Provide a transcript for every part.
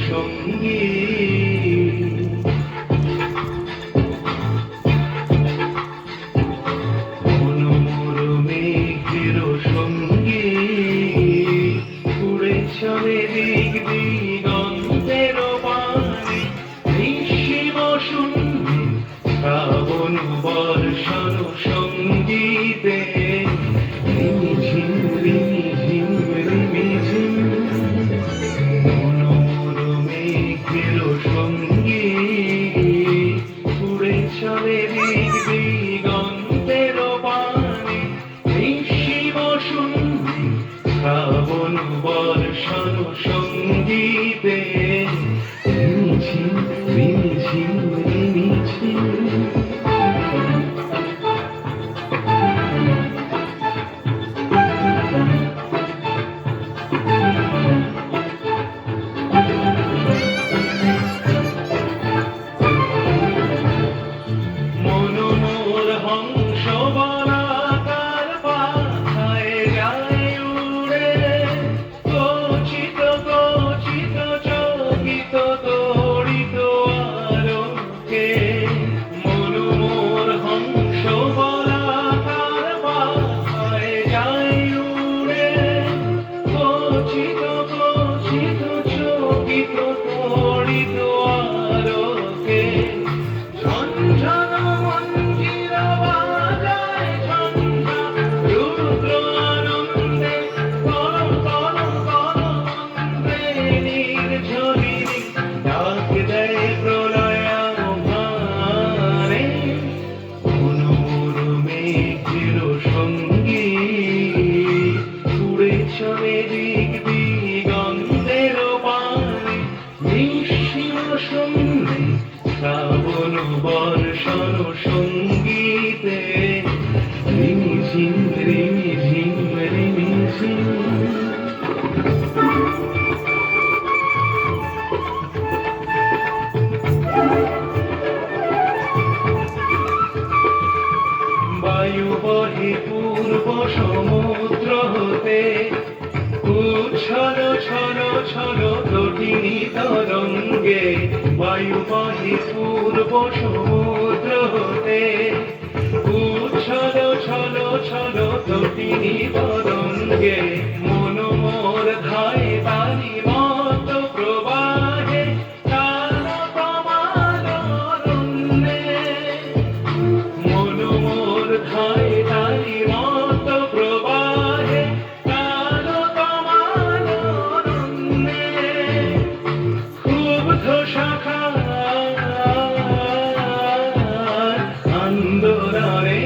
সঙ্গী মনোমর মেঘের সঙ্গী উড়ে চলে দিক দিগন্তের পানে নিঃসীম শূন্যে শ্রাবণ বর্ষণ সঙ্গীতে রিমিঝিম রিমিঝিম রিমিঝিম সঙ্গী উড়ে চলে দিক দিগন্তের পানে নিঃসীম শূন্যে শ্রাবণ বর্ষণ সঙ্গীতে রিমিঝিম রিমিঝিম রিমিঝিম চলে দিক দিগন্তের পানে নিঃসীম শূন্যে শ্রাবণ বর্ষণ সঙ্গীতে রিমিঝিম রিমিঝিম রিমিঝিম বায়ু বহে পূর্ব সমুদ্র হতে উচ্ছল ছল ছল তটিনী তরঙ্গে বায়ু বহে পূর্ব সমুদ্র হতে উচ্ছল ছল ছল তটিনী তরঙ্গে মনোমর ধায় তারি মত প্রবাহে কাল কমাল অরণ্যে মনোমর ধায় তারি মত প্রবাহে কাল কমাল অরণ্যে ক্ষুব্ধ শাখা আন্দোলনে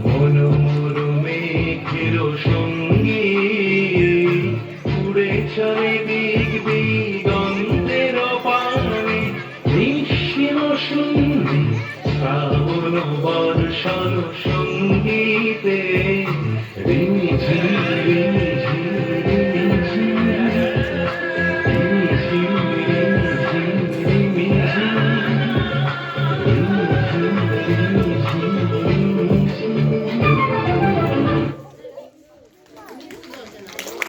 মনোমর মেঘের সঙ্গী উড়ে চলে দিক দিগন্তের পানে নিঃসীম শূন্যে শ্রাবণ বর্ষণ সঙ্গী